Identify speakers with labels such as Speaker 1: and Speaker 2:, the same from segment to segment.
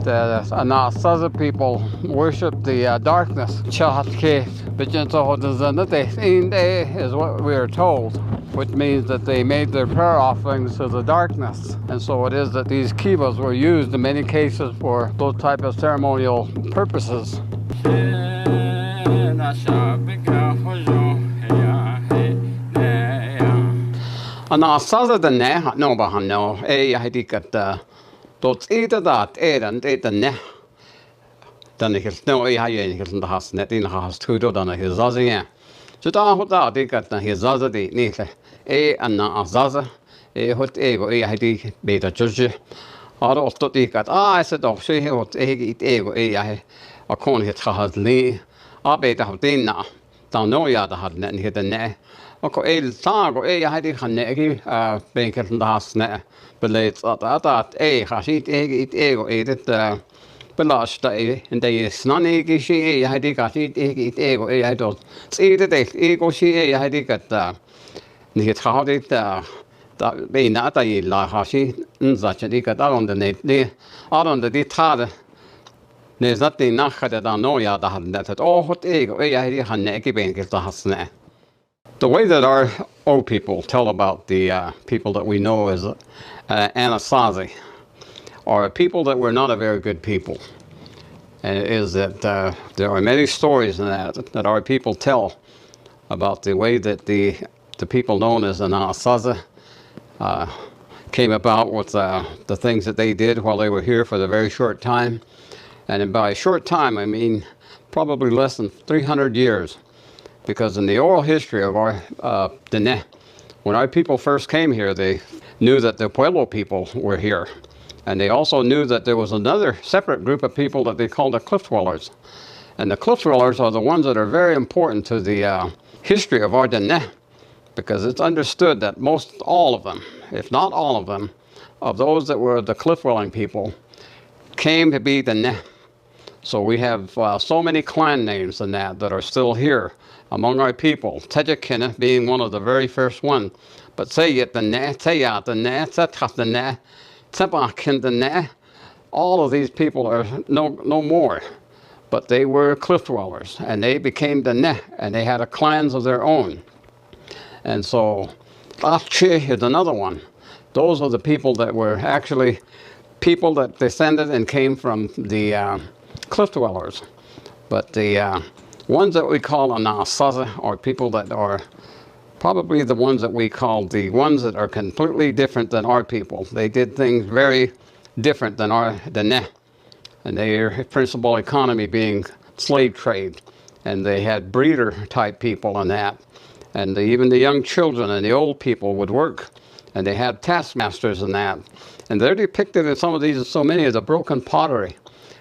Speaker 1: the Anasazi people worship the darkness. Is what we are told, which means that they made their prayer offerings to the darkness. And so it is that these kivas were used in many cases for those type of ceremonial purposes. Anasazi the ne no bahano hadikat tot either that and ne dan ik no ik the has net in has tudo dan ik zazie so da hot da dikat na zazie di nile Anasazi hot ego hadi beta judge aro tot dikat said doch she hot ego a kon het gehad le beta hot dinna dan no ja da had net hit the ne Oko sago hadi khanne benket das ne beleid dat gasit ego dit belasta en de snanne gishi hadi gasit ego dot het ego shi hadi kat ni het gehad dit da bena da la gashi nzat dik dat on de ne on de dit hade ne zat de nachade da no ja da had net het hot ego hadi khanne benket das ne. The way that our old people tell about the people that we know as Anasazi are people that were not a very good people. And it is that there are many stories in that our people tell about the way that the people known as Anasazi came about with the things that they did while they were here for the very short time. And by a short time, I mean probably less than 300 years. Because in the oral history of our Dene, when our people first came here, they knew that the Pueblo people were here. And they also knew that there was another separate group of people that they called the Cliff Dwellers. And the Cliff Dwellers are the ones that are very important to the history of our Dene, because it's understood that all of them, if not all of them, of those that were the cliff dwelling people, came to be Dene. So we have so many clan names in that are still here among our people. Tejekina being one of the very first one. But say it the ne, teya the ne, tetchas the ne, tebakin the ne. All of these people are no more. But they were cliff dwellers, and they became the ne, and they had a clans of their own. And so Ache is another one. Those are the people that were actually people that descended and came from the cliff dwellers. But the ones that we call Anasazi are people that are probably the ones that we call the ones that are completely different than our people. They did things very different than the Ne. And their principal economy being slave trade. And they had breeder type people in that. And even the young children and the old people would work. And they had taskmasters in that. And they're depicted in some of these, so many of the broken pottery.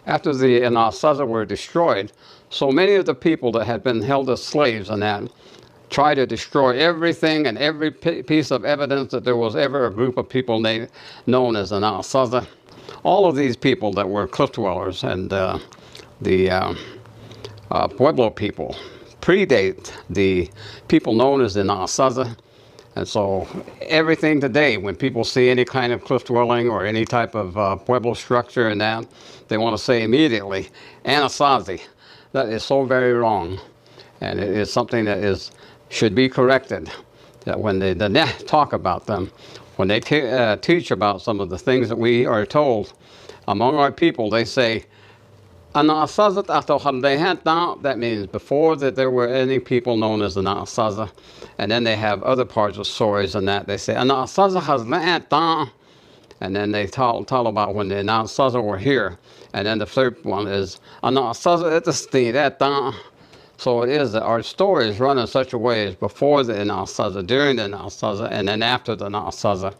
Speaker 1: After the Anasazi were destroyed, so many of the people that had been held as slaves and that tried to destroy everything and every piece of evidence that there was ever a group of people known as Anasazi. All of these people that were cliff dwellers and the Pueblo people predate the people known as the Anasazi. And so everything today, when people see any kind of cliff dwelling or any type of Pueblo structure and that, they want to say immediately, Anasazi. That is so very wrong. And it is something that should be corrected. That when they talk about them, when they teach about some of the things that we are told among our people, they say, Anasazi, that means before that there were any people known as Anasazi. And then they have other parts of stories and that. They say, Anasazi has that. And then they tell about when the Anasazi were here. And then the third one is, Anasazi at the So it is that our stories run in such a way as before the Anasazi, during the Anasazi, and then after the Anasazi.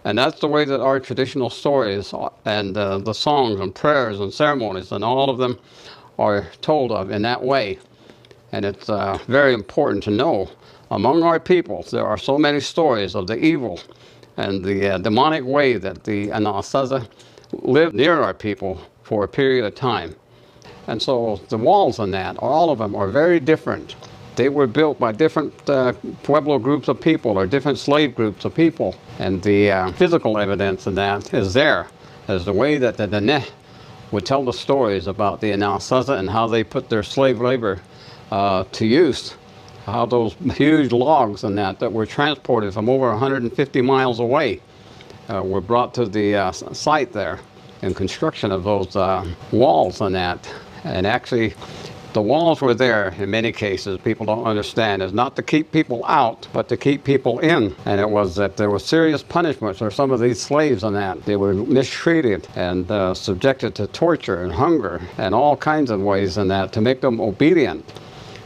Speaker 1: And that's the way that our traditional stories and the songs and prayers and ceremonies and all of them are told of in that way. And it's very important to know among our people there are so many stories of the evil and the demonic way that the Anasazi lived near our people for a period of time. And so the walls on that, all of them are very different. They were built by different Pueblo groups of people or different slave groups of people. And the physical evidence of that is there as the way that the Dene would tell the stories about the Anasazi and how they put their slave labor to use. How those huge logs and that were transported from over 150 miles away were brought to the site there in construction of those walls and that. And actually, the walls were there in many cases. People don't understand. It's not to keep people out, but to keep people in. And it was that there were serious punishments for some of these slaves and that. They were mistreated and subjected to torture and hunger and all kinds of ways and that to make them obedient.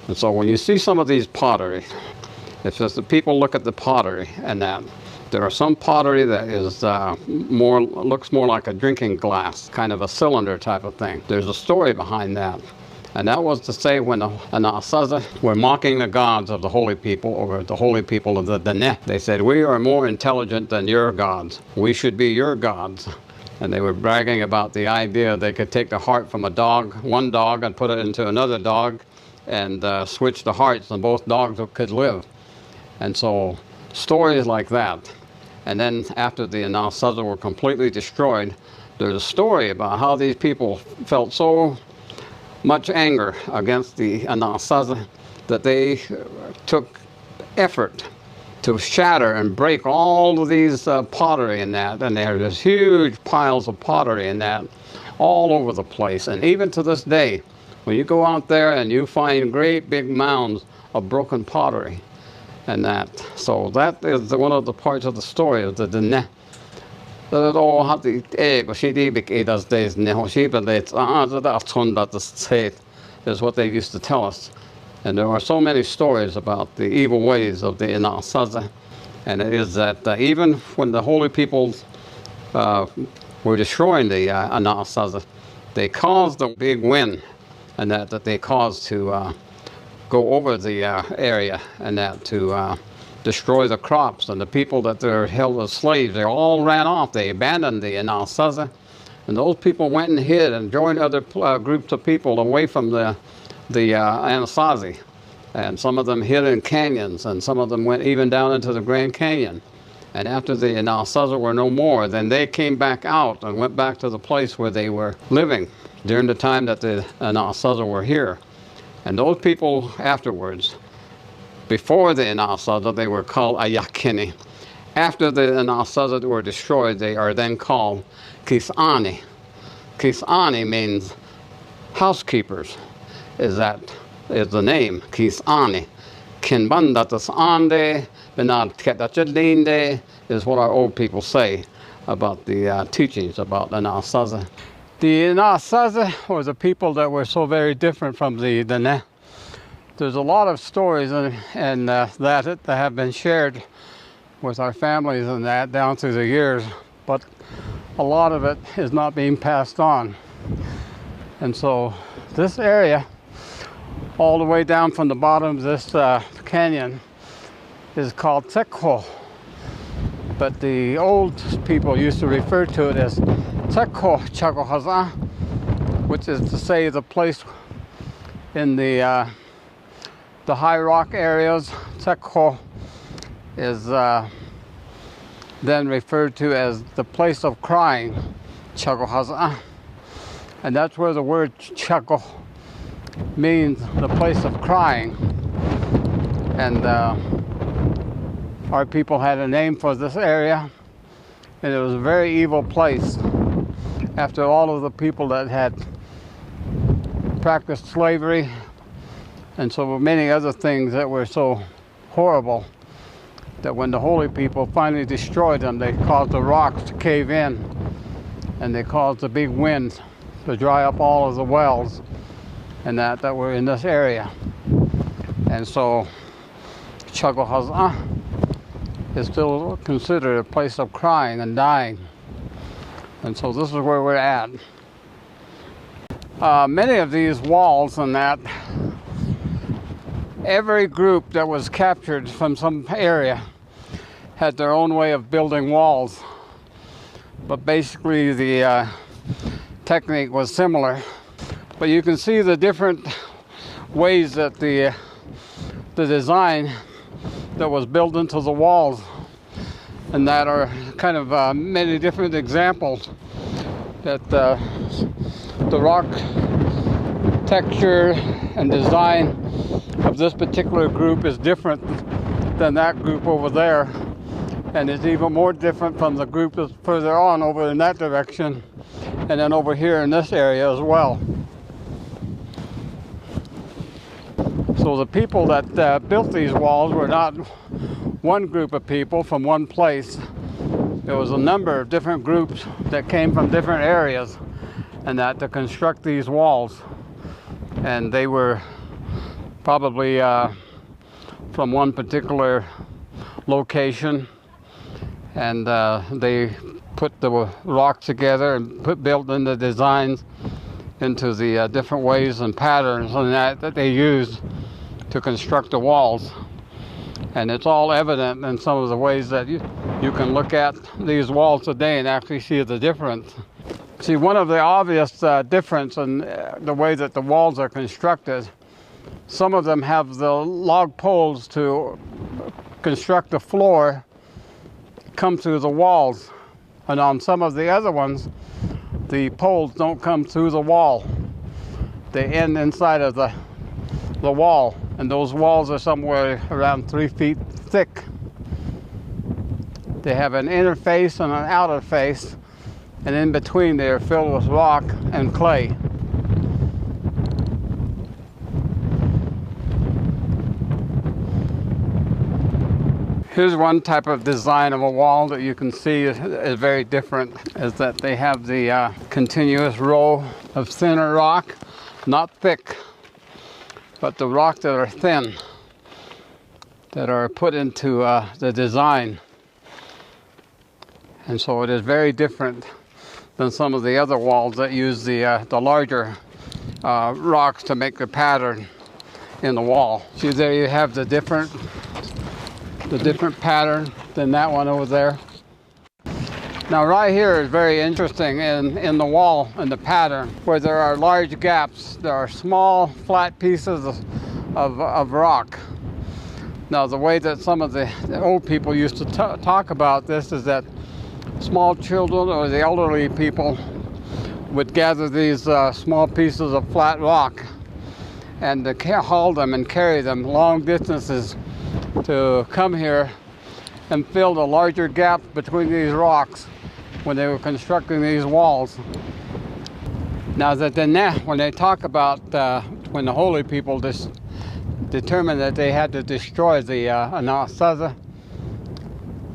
Speaker 1: And so when you see some of these pottery, it's just that people look at the pottery and that. There are some pottery that is looks more like a drinking glass, kind of a cylinder type of thing. There's a story behind that. And that was to say when the Anasazi were mocking the gods of the holy people, or the holy people of the Dene, they said, "We are more intelligent than your gods. We should be your gods." And they were bragging about the idea they could take the heart from one dog, and put it into another dog, and switch the hearts, and both dogs could live. And so stories like that. And then after the Anasazi were completely destroyed, there's a story about how these people felt so much anger against the Anasazi that they took effort to shatter and break all of these pottery in that. And there are just huge piles of pottery in that all over the place. And even to this day, when you go out there and you find great big mounds of broken pottery and that. So that is one of the parts of the story of the Dene. Is what they used to tell us. And there are so many stories about the evil ways of the Anasazi. And it is that even when the holy people were destroying the Anasazi, they caused a big wind, and that they caused to go over the area, and that to destroy the crops. And the people that were held as slaves, they all ran off. They abandoned the Anasazi. And those people went and hid and joined other groups of people away from the Anasazi. And some of them hid in canyons, and some of them went even down into the Grand Canyon. And after the Anasazi were no more, then they came back out and went back to the place where they were living during the time that the Anasazi were here. And those people afterwards, before the Anasazi, they were called Ayakini. After the Anasazi were destroyed, they are then called Kisani. Kisani means housekeepers, is the name, Kisani. Kinbandatas ande, benad ketachadinde, is what our old people say about the teachings about the Anasazi. The Anasazi was a people that were so very different from the Dene. There's a lot of stories and that have been shared with our families and that down through the years, but a lot of it is not being passed on. And so this area, all the way down from the bottom of this canyon, is called Chaco. But the old people used to refer to it as Chaco, Chaco, which is to say the place in the high rock areas. Chaco is then referred to as the place of crying, Chaco, and that's where the word Chaco means the place of crying. And our people had a name for this area, and it was a very evil place after all of the people that had practiced slavery and so many other things that were so horrible, that when the holy people finally destroyed them, they caused the rocks to cave in, and they caused a big wind to dry up all of the wells and that were in this area. And so Chaco is still considered a place of crying and dying. And so this is where we're at. Many of these walls and that, every group that was captured from some area had their own way of building walls. But basically the technique was similar. But you can see the different ways that the design that was built into the walls, and that are kind of many different examples that the rock texture and design of this particular group is different than that group over there, and it's even more different from the group that's further on over in that direction, and then over here in this area as well. So the people that built these walls were not one group of people from one place. There was a number of different groups that came from different areas and that to construct these walls, and they were probably from one particular location, and they put the rocks together and built in the designs into the different ways and patterns and that they used to construct the walls. And it's all evident in some of the ways that you can look at these walls today and actually see the difference. See, one of the obvious difference in the way that the walls are constructed, some of them have the log poles to construct the floor come through the walls, and on some of the other ones the poles don't come through the wall. They end inside of the wall, and those walls are somewhere around 3 feet thick. They have an inner face and an outer face, and in between they are filled with rock and clay. Here's one type of design of a wall that you can see is very different, is that they have the continuous row of thinner rock, not thick, but the rock that are thin, that are put into the design. And so it is very different than some of the other walls that use the larger rocks to make the pattern in the wall. See, there you have the different pattern than that one over there. Now right here is very interesting in the wall and the pattern, where there are large gaps. There are small flat pieces of rock. Now the way that some of the old people used to talk about this is that small children or the elderly people would gather these small pieces of flat rock and haul them and carry them long distances to come here and fill the larger gap between these rocks when they were constructing these walls. Now when they talk about when the holy people determined that they had to destroy the Anasazi,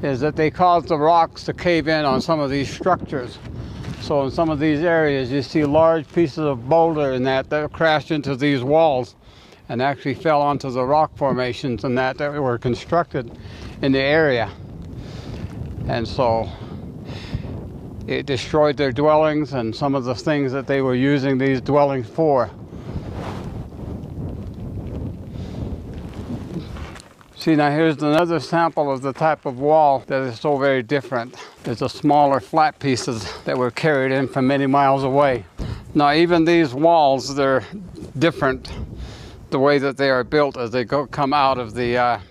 Speaker 1: is that they caused the rocks to cave in on some of these structures. So in some of these areas you see large pieces of boulder and that crashed into these walls and actually fell onto the rock formations and that were constructed in the area. And so it destroyed their dwellings and some of the things that they were using these dwellings for. See, now here's another sample of the type of wall that is so very different. It's the smaller flat pieces that were carried in from many miles away. Now even these walls, they're different the way that they are built as they come out of the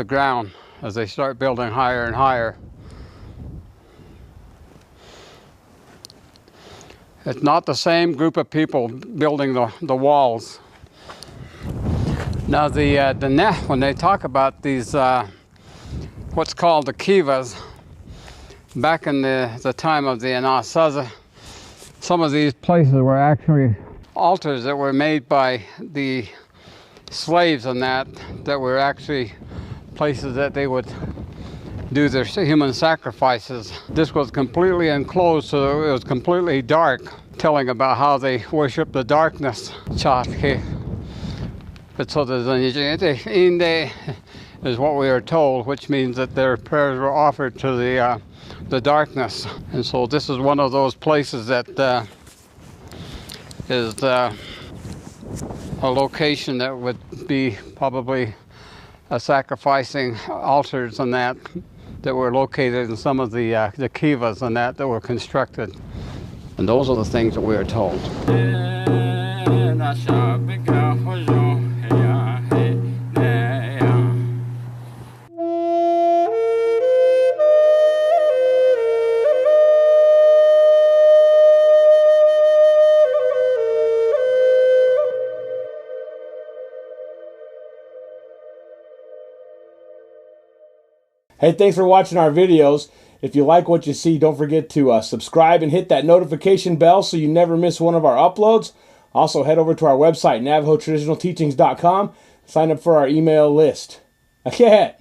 Speaker 1: ground, as they start building higher and higher. It's not the same group of people building the walls. Now when they talk about these what's called the kivas, back in the time of the Anasazi, some of these places were actually altars that were made by the slaves and that were actually places that they would do their human sacrifices. This was completely enclosed, so it was completely dark, telling about how they worship the darkness. But so the is what we are told, which means that their prayers were offered to the darkness. And so this is one of those places that is a location that would be probably sacrificing altars and that were located in some of the kivas and that were constructed. And those are the things that we are told.
Speaker 2: Hey, thanks for watching our videos. If you like what you see, don't forget to subscribe and hit that notification bell so you never miss one of our uploads. Also, head over to our website, NavajoTraditionalTeachings.com. Sign up for our email list. Okay.